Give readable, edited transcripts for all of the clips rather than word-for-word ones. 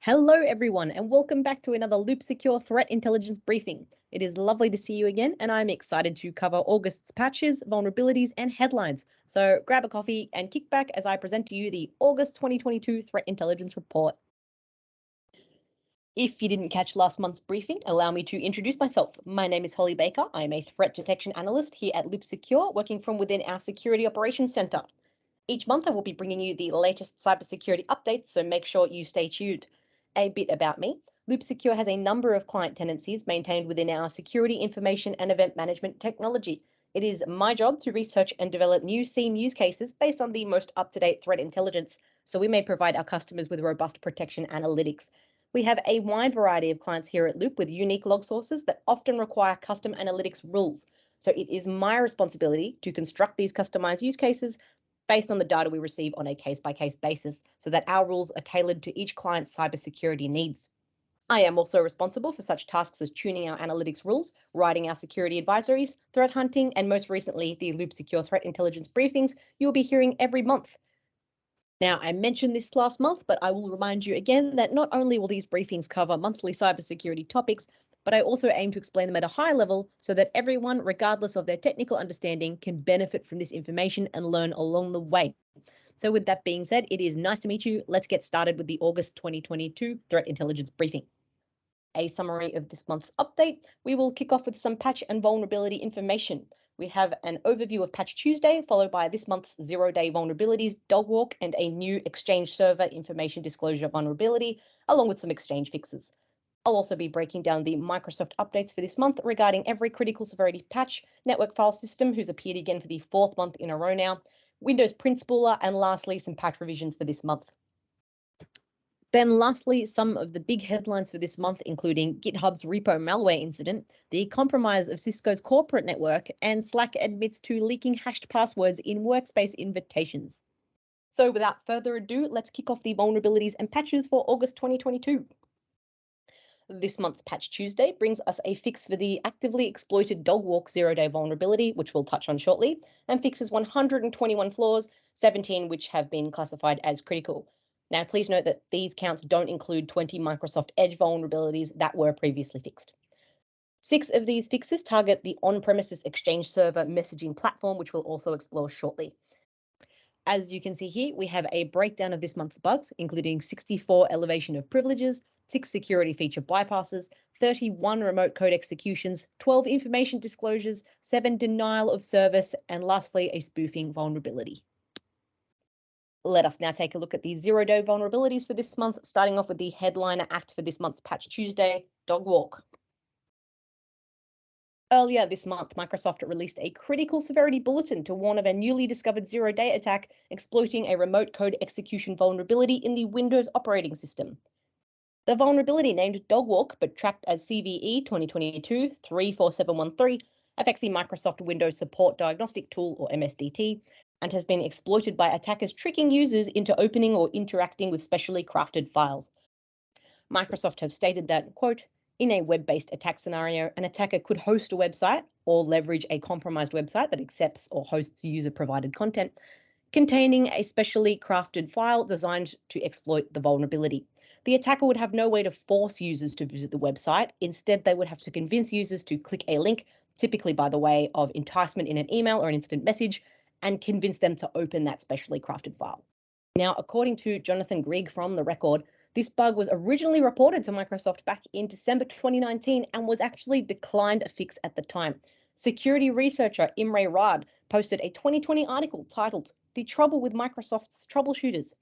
Hello everyone and welcome back to another Loop Secure Threat Intelligence Briefing. It is lovely to see you again and I'm excited to cover August's patches, vulnerabilities and headlines. So grab a coffee and kick back as I present to you the August 2022 Threat Intelligence Report. If you didn't catch last month's briefing, allow me to introduce myself. My name is Holly Baker. I am a Threat Detection Analyst here at Loop Secure, working from within our Security Operations Center. Each month I will be bringing you the latest cybersecurity updates, so make sure you stay tuned. A bit about me. Loop Secure has a number of client tenancies maintained within our security information and event management technology. It is my job to research and develop new SIEM use cases based on the most up-to-date threat intelligence, so we may provide our customers with robust protection analytics. We have a wide variety of clients here at Loop with unique log sources that often require custom analytics rules. So it is my responsibility to construct these customized use cases based on the data we receive on a case-by-case basis so that our rules are tailored to each client's cybersecurity needs. I am also responsible for such tasks as tuning our analytics rules, writing our security advisories, threat hunting, and most recently, the Loop Secure Threat Intelligence briefings you'll be hearing every month. Now, I mentioned this last month, but I will remind you again that not only will these briefings cover monthly cybersecurity topics, but I also aim to explain them at a high level so that everyone, regardless of their technical understanding, can benefit from this information and learn along the way. So with that being said, it is nice to meet you. Let's get started with the August 2022 Threat Intelligence Briefing. A summary of this month's update. We will kick off with some patch and vulnerability information. We have an overview of Patch Tuesday, followed by this month's zero-day vulnerabilities, DOGWALK, and a new Exchange Server information disclosure vulnerability, along with some Exchange fixes. I'll also be breaking down the Microsoft updates for this month regarding every critical severity patch, network file system, who's appeared again for the fourth month in a row now, Windows print spooler, and lastly, some patch revisions for this month. Then lastly, some of the big headlines for this month, including GitHub's repo malware incident, the compromise of Cisco's corporate network, and Slack admits to leaking hashed passwords in workspace invitations. So without further ado, let's kick off the vulnerabilities and patches for August 2022. This month's Patch Tuesday brings us a fix for the actively exploited DOGWALK zero-day vulnerability, which we'll touch on shortly, and fixes 121 flaws, 17 which have been classified as critical. Now, please note that these counts don't include 20 Microsoft Edge vulnerabilities that were previously fixed. 6 of these fixes target the on-premises Exchange Server messaging platform, which we'll also explore shortly. As you can see here, we have a breakdown of this month's bugs, including 64 elevation of privileges, 6 security feature bypasses, 31 remote code executions, 12 information disclosures, 7 denial of service, and lastly, a spoofing vulnerability. Let us now take a look at the zero-day vulnerabilities for this month, starting off with the headliner act for this month's Patch Tuesday, DOGWALK. Earlier this month, Microsoft released a critical severity bulletin to warn of a newly discovered zero-day attack exploiting a remote code execution vulnerability in the Windows operating system. The vulnerability, named DOGWALK but tracked as CVE 2022-34713, affects the Microsoft Windows Support Diagnostic Tool, or MSDT, and has been exploited by attackers tricking users into opening or interacting with specially crafted files. Microsoft have stated that, quote, in a web-based attack scenario, an attacker could host a website or leverage a compromised website that accepts or hosts user-provided content containing a specially crafted file designed to exploit the vulnerability. The attacker would have no way to force users to visit the website. Instead, they would have to convince users to click a link, typically by the way of enticement in an email or an instant message, and convince them to open that specially crafted file. Now, according to Jonathan Grigg from The Record, this bug was originally reported to Microsoft back in December 2019 and was actually declined a fix at the time. Security researcher Imre Rad posted a 2020 article titled "The Trouble with Microsoft's Troubleshooters,"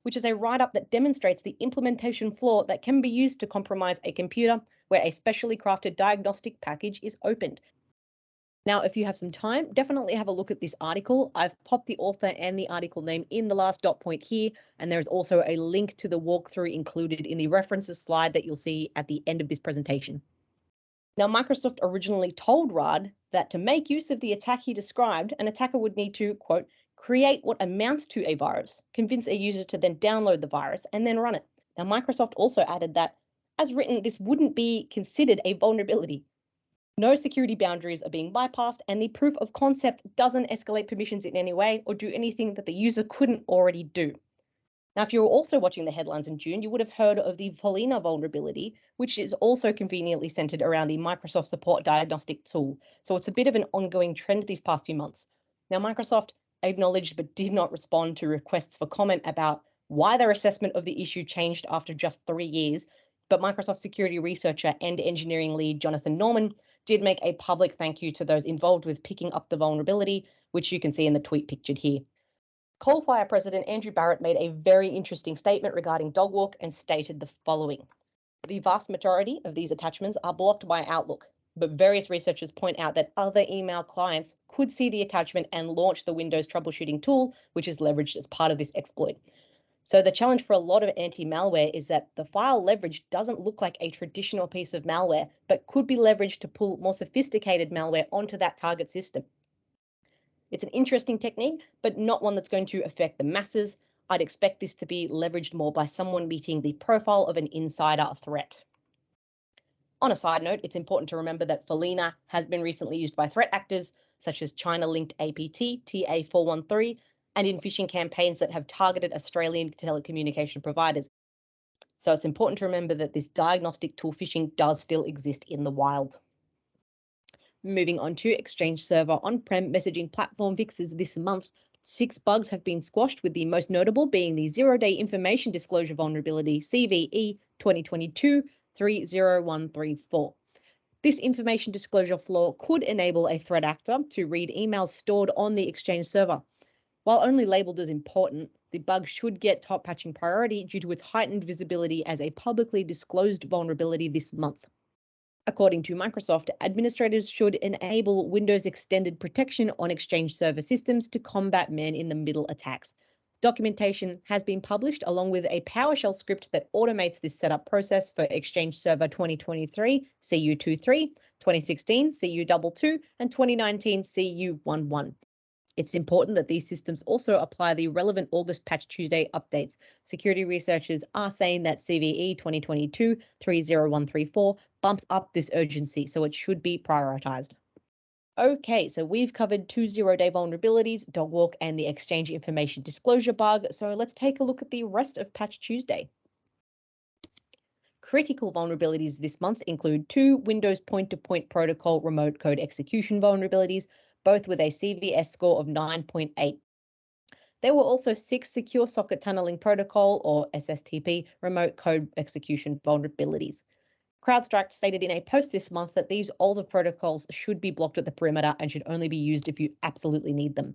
which is a write-up that demonstrates the implementation flaw that can be used to compromise a computer where a specially crafted diagnostic package is opened. Now, if you have some time, definitely have a look at this article. I've popped the author and the article name in the last dot point here, and there's also a link to the walkthrough included in the references slide that you'll see at the end of this presentation. Now, Microsoft originally told Rad that to make use of the attack he described, an attacker would need to, quote, create what amounts to a virus, convince a user to then download the virus, and then run it. Now, Microsoft also added that, as written, this wouldn't be considered a vulnerability. No security boundaries are being bypassed, and the proof of concept doesn't escalate permissions in any way or do anything that the user couldn't already do. Now, if you were also watching the headlines in June, you would have heard of the Folina vulnerability, which is also conveniently centered around the Microsoft Support Diagnostic Tool. So it's a bit of an ongoing trend these past few months. Now, Microsoft acknowledged but did not respond to requests for comment about why their assessment of the issue changed after just 3 years. But Microsoft security researcher and engineering lead Jonathan Norman did make a public thank you to those involved with picking up the vulnerability, which you can see in the tweet pictured here. Coalfire President Andrew Barrett made a very interesting statement regarding DOGWALK and stated the following. The vast majority of these attachments are blocked by Outlook, but various researchers point out that other email clients could see the attachment and launch the Windows troubleshooting tool, which is leveraged as part of this exploit. So the challenge for a lot of anti-malware is that the file leverage doesn't look like a traditional piece of malware, but could be leveraged to pull more sophisticated malware onto that target system. It's an interesting technique, but not one that's going to affect the masses. I'd expect this to be leveraged more by someone meeting the profile of an insider threat. On a side note, it's important to remember that Folina has been recently used by threat actors such as China-linked APT, TA413, and in phishing campaigns that have targeted Australian telecommunication providers. So it's important to remember that this diagnostic tool phishing does still exist in the wild. Moving on to Exchange Server on-prem messaging platform fixes this month, 6 bugs have been squashed, with the most notable being the zero-day information disclosure vulnerability CVE 2022-30134. This information disclosure flaw could enable a threat actor to read emails stored on the Exchange server. While only labeled as important, the bug should get top patching priority due to its heightened visibility as a publicly disclosed vulnerability this month. According to Microsoft, administrators should enable Windows Extended Protection on Exchange Server systems to combat man-in-the-middle attacks. Documentation has been published along with a PowerShell script that automates this setup process for Exchange Server 2023 CU23, 2016 CU22, and 2019 CU11. It's important that these systems also apply the relevant August Patch Tuesday updates. Security researchers are saying that CVE 2022-30134 bumps up this urgency, so it should be prioritized. Okay, so we've covered 2 zero-day vulnerabilities, DOGWALK, and the Exchange Information Disclosure bug, so let's take a look at the rest of Patch Tuesday. Critical vulnerabilities this month include 2 Windows point-to-point protocol remote code execution vulnerabilities, both with a CVS score of 9.8. There were also 6 Secure Socket Tunneling Protocol, or SSTP, remote code execution vulnerabilities. CrowdStrike stated in a post this month that these older protocols should be blocked at the perimeter and should only be used if you absolutely need them.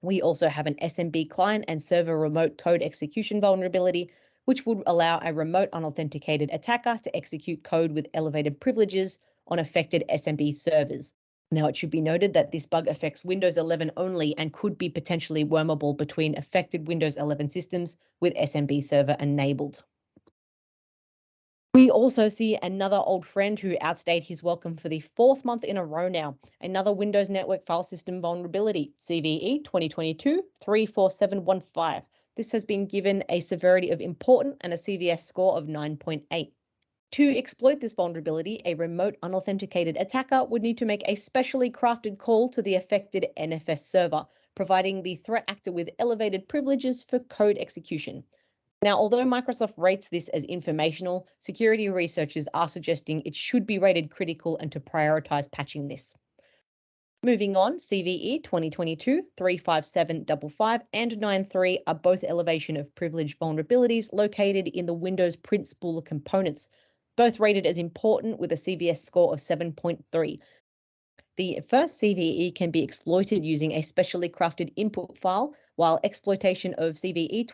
We also have an SMB client and server remote code execution vulnerability, which would allow a remote unauthenticated attacker to execute code with elevated privileges on affected SMB servers. Now, it should be noted that this bug affects Windows 11 only and could be potentially wormable between affected Windows 11 systems with SMB server enabled. We also see another old friend who outstayed his welcome for the 4th month in a row now, another Windows Network File System vulnerability, CVE 2022-34715. This has been given a severity of important and a CVS score of 9.8. To exploit this vulnerability, a remote unauthenticated attacker would need to make a specially crafted call to the affected NFS server, providing the threat actor with elevated privileges for code execution. Now, although Microsoft rates this as informational, security researchers are suggesting it should be rated critical and to prioritize patching this. Moving on, CVE 2022-35755 and 93 are both elevation of privilege vulnerabilities located in the Windows print spooler components, both rated as important with a CVS score of 7.3. The first CVE can be exploited using a specially crafted input file, while exploitation of CVE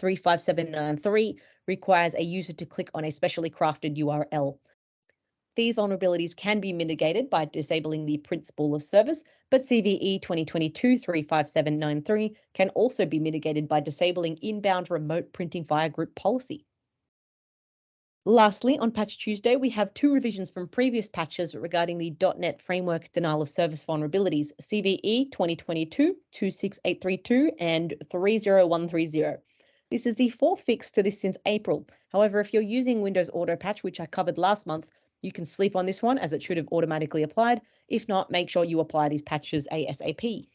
2022-35793 requires a user to click on a specially crafted URL. These vulnerabilities can be mitigated by disabling the print spooler service, but CVE 2022-35793 can also be mitigated by disabling inbound remote printing via group policy. Lastly, on Patch Tuesday, we have 2 revisions from previous patches regarding the .NET Framework Denial of Service vulnerabilities, CVE 2022-26832 and 30130. This is the 4th fix to this since April. However, if you're using Windows Auto Patch, which I covered last month, you can sleep on this one as it should have automatically applied. If not, make sure you apply these patches ASAP.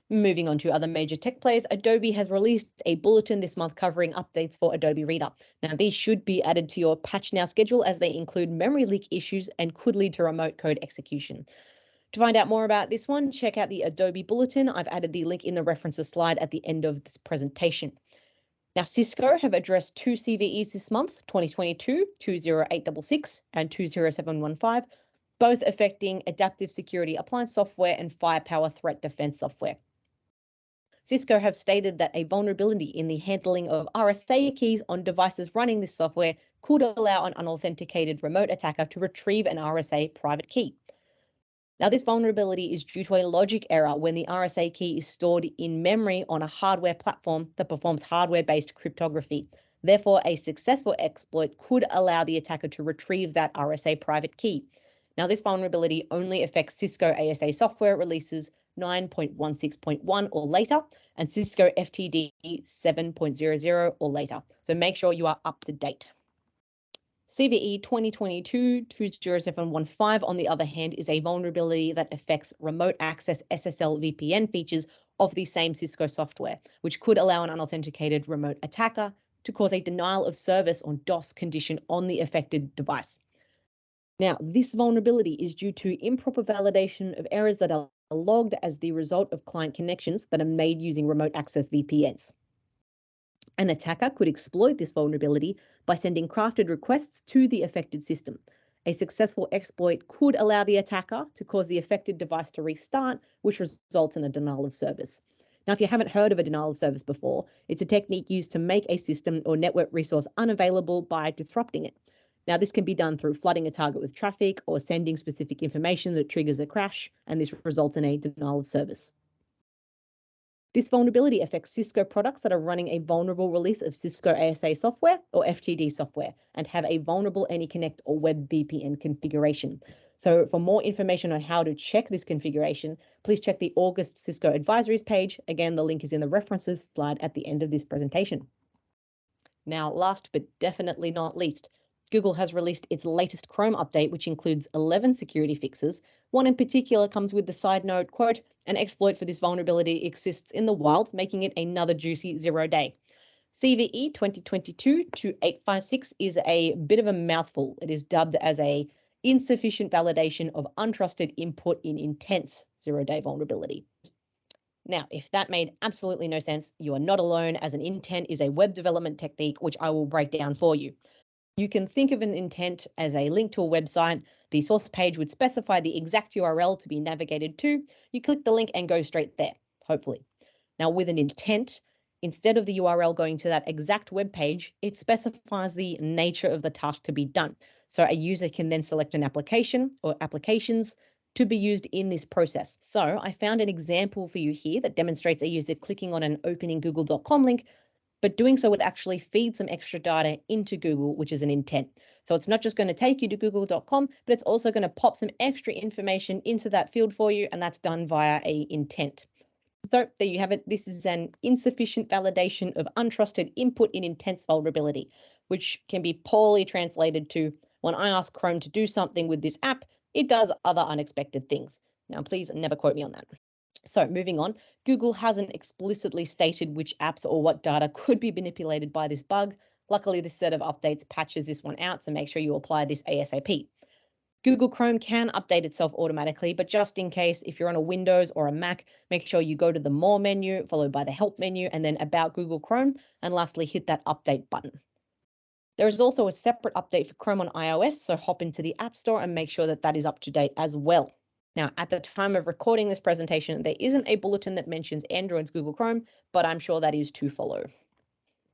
Moving on to other major tech players, Adobe has released a bulletin this month covering updates for Adobe Reader. Now, these should be added to your Patch Now schedule as they include memory leak issues and could lead to remote code execution. To find out more about this one, check out the Adobe Bulletin. I've added the link in the references slide at the end of this presentation. Now, CISCO have addressed two CVEs this month, 2022, 20866 and 20715, both affecting adaptive security appliance software and firepower threat defense software. CISCO have stated that a vulnerability in the handling of RSA keys on devices running this software could allow an unauthenticated remote attacker to retrieve an RSA private key. Now, this vulnerability is due to a logic error when the RSA key is stored in memory on a hardware platform that performs hardware-based cryptography. Therefore, a successful exploit could allow the attacker to retrieve that RSA private key. Now, this vulnerability only affects Cisco ASA software releases 9.16.1 or later, and Cisco FTD 7.00 or later. So make sure you are up to date. CVE 2022-20715, on the other hand, is a vulnerability that affects remote access SSL VPN features of the same Cisco software, which could allow an unauthenticated remote attacker to cause a denial of service or DOS condition on the affected device. Now, this vulnerability is due to improper validation of errors that are logged as the result of client connections that are made using remote access VPNs. An attacker could exploit this vulnerability by sending crafted requests to the affected system. A successful exploit could allow the attacker to cause the affected device to restart, which results in a denial of service. Now, if you haven't heard of a denial of service before, it's a technique used to make a system or network resource unavailable by disrupting it. Now, this can be done through flooding a target with traffic or sending specific information that triggers a crash, and this results in a denial of service. This vulnerability affects Cisco products that are running a vulnerable release of Cisco ASA software or FTD software and have a vulnerable AnyConnect or web VPN configuration. So for more information on how to check this configuration, please check the August Cisco advisories page. Again, the link is in the references slide at the end of this presentation. Now, last but definitely not least, Google has released its latest Chrome update, which includes 11 security fixes. One in particular comes with the side note, quote, "An exploit for this vulnerability exists in the wild, making it another juicy 0-day." CVE 2022-856 is a bit of a mouthful. It is dubbed as a insufficient validation of untrusted input in intense 0-day vulnerability. Now, if that made absolutely no sense, you are not alone, as an intent is a web development technique, which I will break down for you. You can think of an intent as a link to a website. The source page would specify the exact URL to be navigated to. You click the link and go straight there, hopefully. Now, with an intent, instead of the URL going to that exact web page, it specifies the nature of the task to be done. So a user can then select an application or applications to be used in this process. So I found an example for you here that demonstrates a user clicking on an opening google.com link, but doing so would actually feed some extra data into Google, which is an intent. So it's not just going to take you to google.com, but it's also going to pop some extra information into that field for you, and that's done via a intent. So there you have it. This is an insufficient validation of untrusted input in intense vulnerability, which can be poorly translated to, when I ask Chrome to do something with this app, it does other unexpected things. Now, please never quote me on that. So moving on, Google hasn't explicitly stated which apps or what data could be manipulated by this bug. Luckily, this set of updates patches this one out, so make sure you apply this ASAP. Google Chrome can update itself automatically, but just in case, if you're on a Windows or a Mac, make sure you go to the More menu, followed by the Help menu, and then About Google Chrome, and lastly, hit that Update button. There is also a separate update for Chrome on iOS, so hop into the App Store and make sure that that is up to date as well. Now, at the time of recording this presentation, there isn't a bulletin that mentions Android's Google Chrome, but I'm sure that is to follow.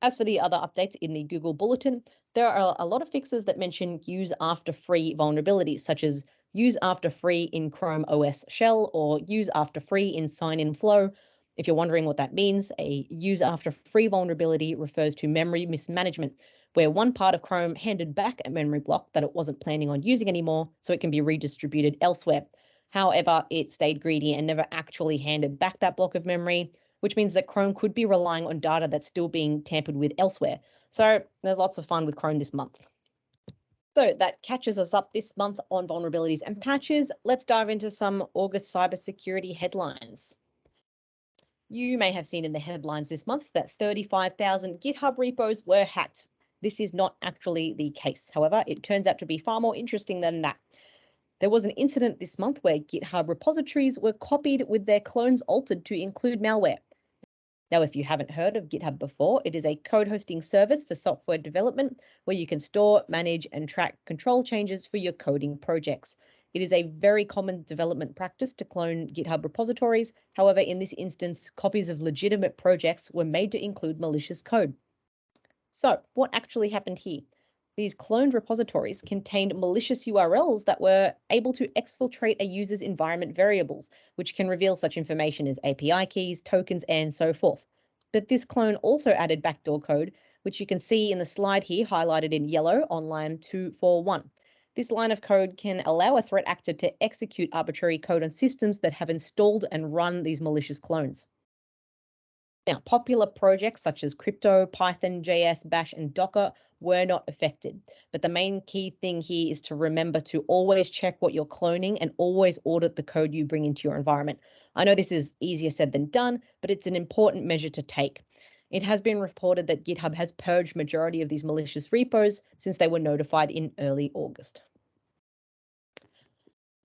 As for the other updates in the Google Bulletin, there are a lot of fixes that mention use after free vulnerabilities, such as use after free in Chrome OS Shell or use after free in Sign-in Flow. If you're wondering what that means, a use after free vulnerability refers to memory mismanagement, where one part of Chrome handed back a memory block that it wasn't planning on using anymore, so it can be redistributed elsewhere. However, it stayed greedy and never actually handed back that block of memory, which means that Chrome could be relying on data that's still being tampered with elsewhere. So there's lots of fun with Chrome this month. So that catches us up this month on vulnerabilities and patches. Let's dive into some August cybersecurity headlines. You may have seen in the headlines this month that 35,000 GitHub repos were hacked. This is not actually the case. However, it turns out to be far more interesting than that. There was an incident this month where GitHub repositories were copied with their clones altered to include malware. Now, if you haven't heard of GitHub before, it is a code hosting service for software development where you can store, manage, and track control changes for your coding projects. It is a very common development practice to clone GitHub repositories. However, in this instance, copies of legitimate projects were made to include malicious code. So, what actually happened here? These cloned repositories contained malicious URLs that were able to exfiltrate a user's environment variables, which can reveal such information as API keys, tokens, and so forth. But this clone also added backdoor code, which you can see in the slide here highlighted in yellow on line 241. This line of code can allow a threat actor to execute arbitrary code on systems that have installed and run these malicious clones. Now, popular projects such as Crypto, Python, JS, Bash, and Docker were not affected. But the main key thing here is to remember to always check what you're cloning and always audit the code you bring into your environment. I know this is easier said than done, but it's an important measure to take. It has been reported that GitHub has purged majority of these malicious repos since they were notified in early August.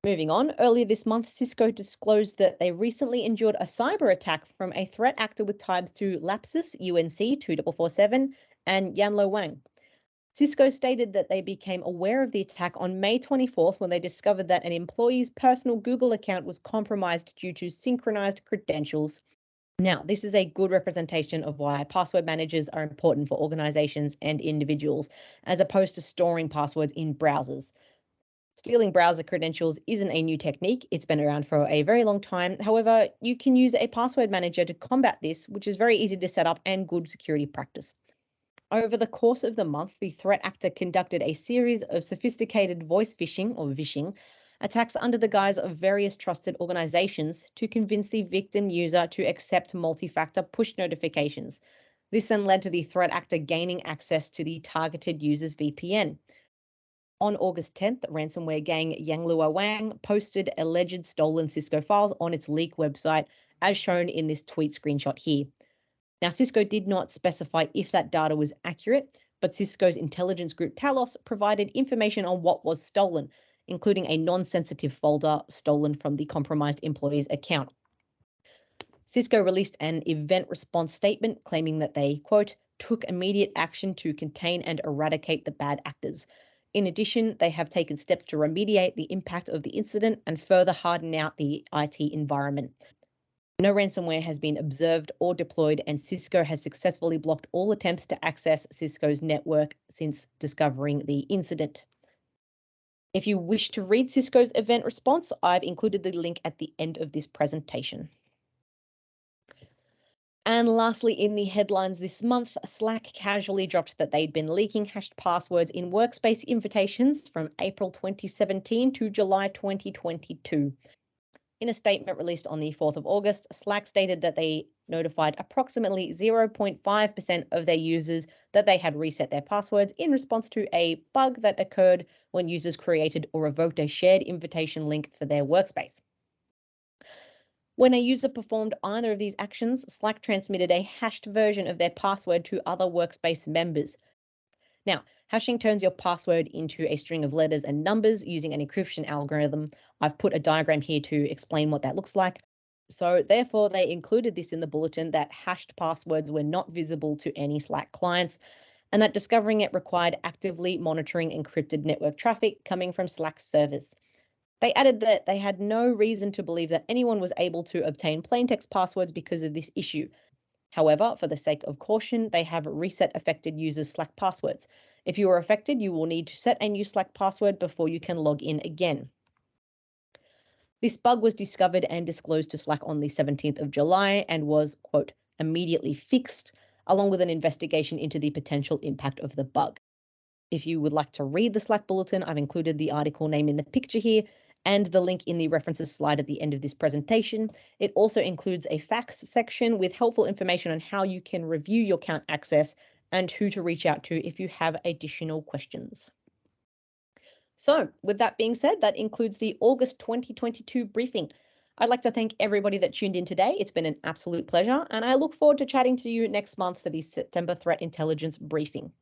Moving on, earlier this month, CISCO disclosed that they recently endured a cyber attack from a threat actor with ties to Lapsus, UNC 2447, and Yanlo Wang. CISCO stated that they became aware of the attack on May 24th when they discovered that an employee's personal Google account was compromised due to synchronized credentials. Now, this is a good representation of why password managers are important for organizations and individuals, as opposed to storing passwords in browsers. Stealing browser credentials isn't a new technique. It's been around for a very long time. However, you can use a password manager to combat this, which is very easy to set up and good security practice. Over the course of the month, the threat actor conducted a series of sophisticated voice phishing or vishing attacks under the guise of various trusted organizations to convince the victim user to accept multi-factor push notifications. This then led to the threat actor gaining access to the targeted user's VPN. On August 10th, ransomware gang Yanglua Wang posted alleged stolen CISCO files on its leak website, as shown in this tweet screenshot here. Now, CISCO did not specify if that data was accurate, but CISCO's intelligence group Talos provided information on what was stolen, including a non-sensitive folder stolen from the compromised employee's account. CISCO released an event response statement claiming that they, quote, took immediate action to contain and eradicate the bad actors. In addition, they have taken steps to remediate the impact of the incident and further harden out the IT environment. No ransomware has been observed or deployed, and CISCO has successfully blocked all attempts to access CISCO's network since discovering the incident. If you wish to read CISCO's event response, I've included the link at the end of this presentation. And lastly, in the headlines this month, Slack casually dropped that they'd been leaking hashed passwords in workspace invitations from April 2017 to July 2022. In a statement released on the 4th of August, Slack stated that they notified approximately 0.5% of their users that they had reset their passwords in response to a bug that occurred when users created or revoked a shared invitation link for their workspace. When a user performed either of these actions, Slack transmitted a hashed version of their password to other workspace members. Now, hashing turns your password into a string of letters and numbers using an encryption algorithm. I've put a diagram here to explain what that looks like. So therefore, they included this in the bulletin that hashed passwords were not visible to any Slack clients, and that discovering it required actively monitoring encrypted network traffic coming from Slack servers. They added that they had no reason to believe that anyone was able to obtain plaintext passwords because of this issue. However, for the sake of caution, they have reset affected users' Slack passwords. If you are affected, you will need to set a new Slack password before you can log in again. This bug was discovered and disclosed to Slack on the 17th of July and was, quote, immediately fixed, along with an investigation into the potential impact of the bug. If you would like to read the Slack bulletin, I've included the article name in the picture here and the link in the references slide at the end of this presentation. It also includes a facts section with helpful information on how you can review your account access and who to reach out to if you have additional questions. So with that being said, that includes the August 2022 briefing. I'd like to thank everybody that tuned in today. It's been an absolute pleasure, and I look forward to chatting to you next month for the September Threat Intelligence Briefing.